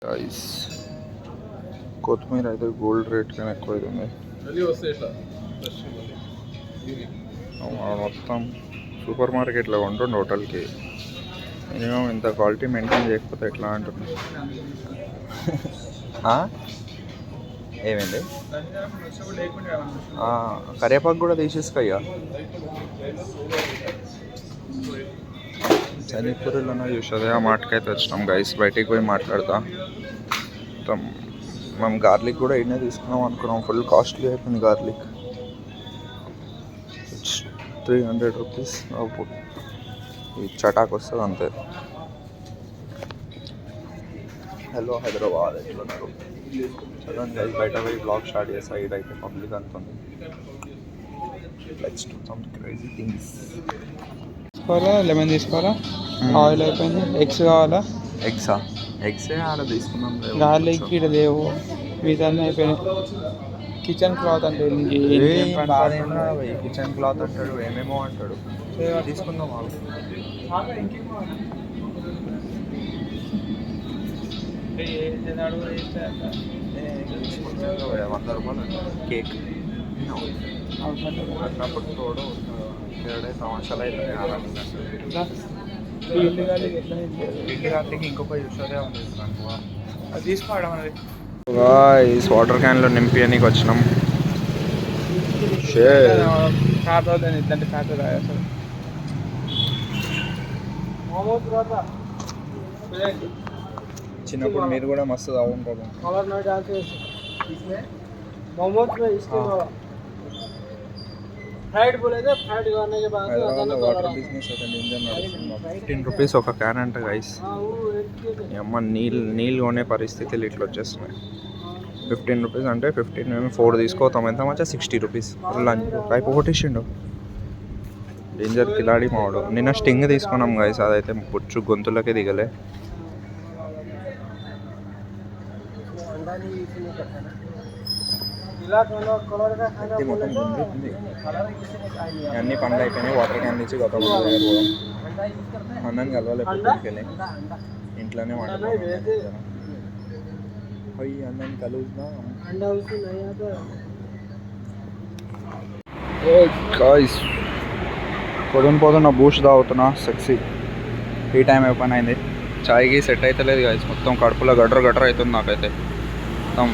Guys కొత్తిమీర అయితే gold rate కన్నా ఎక్కువ అవుతుంది. మొత్తం సూపర్ మార్కెట్లో కొంటుండే హోటల్కి మినిమం ఇంత క్వాలిటీ మెయింటైన్ చేయకపోతే ఎట్లా అంటుంది. ఏమైంది కరివేపాకు కూడా తీసేసుకోయ్యా. చనిపూరిలోనే చూసేది ఆ మాటకైతే వచ్చినాం గైస్. బయటికి పోయి మాట్లాడతా. మొత్తం మనం గార్లిక్ కూడా ఇన్నే తీసుకున్నాం అనుకున్నాం. ఫుల్ కాస్ట్లీ అయిపోయింది గార్లిక్. 300 రూపీస్. ఈ చటాక్ వస్తుంది అంతే. హలో హైదరాబాద్ ఎట్లున్నారు? చదవండి గైస్, బయట పోయి బ్లాగ్ స్టార్ట్ చేస్తా. ఇదైతే పబ్లిక్ అంతుంది. Let's do some crazy things. తీసుకోవాలా, లెమన్ తీసుకోవాలా, ఆయిల్ అయిపోయింది. ఎగ్స్ కావాలా? ఎగ్సే ఆడ తీసుకున్నాం. గార్లిక్ ఇక్కడ లేవు, వీటన్నీ అయిపోయినాయి. కిచెన్ క్లాత్ అంటే కిచెన్ క్లాత్ అంటాడు, ఏమేమో అంటాడు. తీసుకుందాం వాళ్ళు. 100 రూపాయలు కేక్ అన్నప్పుడు తోడు 7 సంవత్సరాలు అయితే ఇంటి గారికి ఇంకొక యూసరే ఉంది. అది తీసుకోవడం అనేది వాటర్ క్యాన్లో నింపి అని వచ్చినాం. చిన్నప్పుడు మీరు కూడా మస్తు తాగుంటారు. వాటర్ బిజినెస్ ఒక డేంజర్ నడుస్తుంది. 15 రూపీస్ ఒక క్యాన్ అంట గైస్. అమ్మ నీళ్ళు కొనే పరిస్థితులు ఇట్లా వచ్చేస్తున్నాయి. 15 రూపీస్ అంటే 15 మేము 4 తీసుకోతాం. ఎంత మంచిగా 60 రూపీస్. లంచ్ పైపు కొట్టేసిండు. డేంజర్ కిలాడి మావాడు. నిన్న స్టింగ్ తీసుకున్నాం గైస్. అదైతే పుచ్చు గొంతులకే దిగలే. అన్ని పనులు అయిపోయినాయి. వాటర్ క్యాన్ నుంచి గత అన్నాన్ని కలవాలి. ఎప్పటికెళ్ళి ఇంట్లోనే పోయి అన్నాన్ని కలుగుతా. పొద్దున బూస్ట్ తాగుతున్నా. సెక్సీ. ఈ టైం ఏ పని అయింది. చాయ్కి సెట్ అవుతలేదు గాయస్. మొత్తం కడుపులో గటర్ అవుతుంది నాకైతే. మొత్తం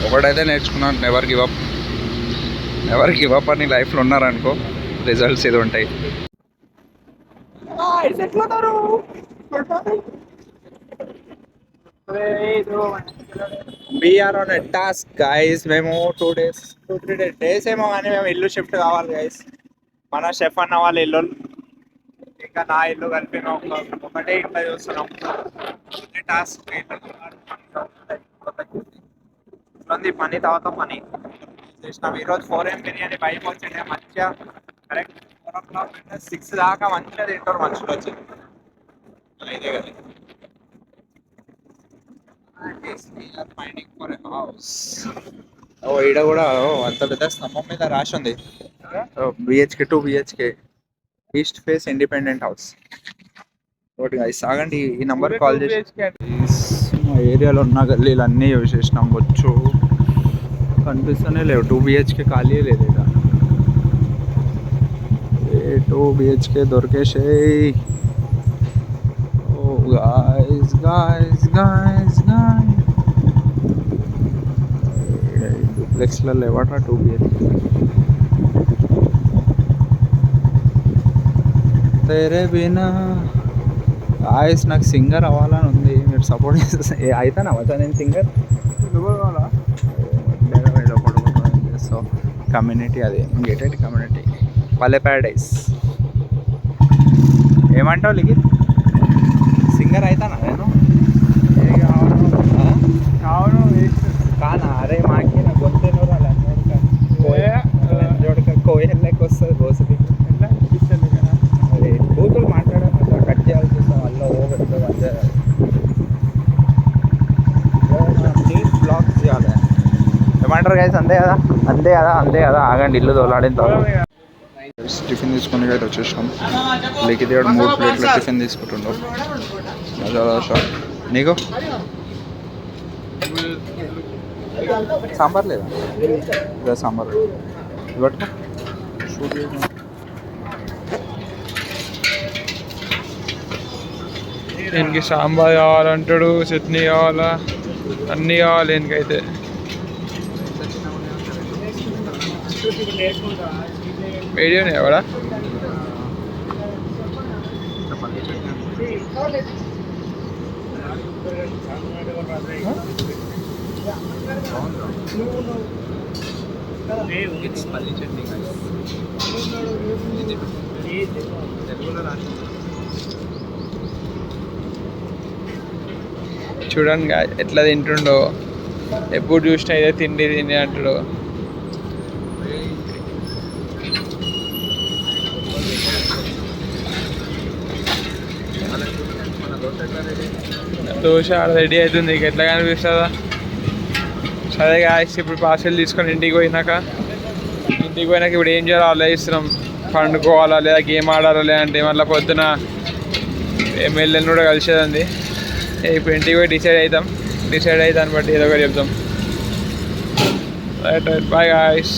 ఒకటైతే నేర్చుకున్నాను, నెవర్ గివ్ అప్ అని లైఫ్లో ఉన్నారనుకో రిజల్ట్స్ ఇది ఉంటాయి. We're on a task guys. మేము 2-3 డేస్ ఏమో కానీ మేము ఇల్లు షిఫ్ట్ కావాలి గైస్. మన షెఫ్ అన్న వాళ్ళ ఇల్లు ఇంకా నా ఇల్లు కలిపి ఒకటే ఇంట్లో చూస్తున్నాం. టాస్క్ పని తర్వాత పని చేసినాం. ఈరోజు 4 AM బిర్యానీ బయటకు వచ్చిండే మంచిగా. కరెక్ట్ 4 o'clock 6 దాకా మంచిగా తింటారు మనుషులు వచ్చి. అయితే కదా ఈడ కూడా అంత పెద్ద స్తంభం మీద రాసి ఉంది BHK 2 BHK east face independent house. ఒకటి గైస్ ఆగండి, ఈ నంబర్ కాల్ చేసి. మా ఏరియాలో ఉన్న గల్లీలు అన్నీ చూసేసినాం. వచ్చు కనిపిస్తూనే లేవు. 2 BHK ఖాళీ లేదు. ఇక 2 BHK దొరికేసాయి. డూప్లెక్స్లలో ఎవట్రా 2 BHK. తెరే బినా గాయస్ నాకు సింగర్ అవ్వాలని ఉంది. మీరు సపోర్ట్ చేస్తే అవుతానా వచ్చా నేను సింగర్. సో కమ్యూనిటీ, అది గేటెడ్ కమ్యూనిటీ, పల్లె ప్యారడైస్. ఏమంటావు లిఖిత్? సింగర్ అవుతానా నేను? కానా? అరే మాకి నా గొంతు కోయల్లకి వస్తుంది బోసుకి. అదే బూతులు మాట్లాడాలి, కట్ చేయాల్సి వస్తాం. బ్లాగ్ చేయాలి. ఏమంటారు గైస్? అంతే కదా. ఆగండి, ఇల్లు తోలాడిన తర్వాత టిఫిన్ తీసుకుని అయితే వచ్చేసాం. లిఖిత్ 3 ప్లేట్ల టిఫిన్ తీసుకుంటుండవు. మజాలా షాప్ నీకు సాంబార్ లేదా లేదా సాంబార్ ఇవ్వట్టు దీనికి సాంబార్ కావాలంటాడు, చట్నీ కావాలా, అన్నీ కావాలి దీనికైతే. మీడియం ఎవడా చూడండి ఎట్లా తింటుండో, ఎప్పుడు చూసినా ఇదే తిండి తిండి అంటాడు. దోశ రెడీ అవుతుంది, నీకు ఎట్లా కనిపిస్తుందా? సరే గాయస్, ఇప్పుడు పార్సెల్ తీసుకొని ఇంటికి పోయినాక ఇప్పుడు ఏం చేయాలో ఆలోచిస్తున్నాం. పండుకోవాలా లేదా గేమ్ ఆడాలా, లేదంటే మళ్ళీ పొద్దున ఎమ్మెల్యేని కూడా కలిసేదండి. ఇప్పుడు ఇంటికి పోయి డిసైడ్ అయితే దాన్ని బట్టి ఏదో ఒకటి చెప్తాం. Right bye guys.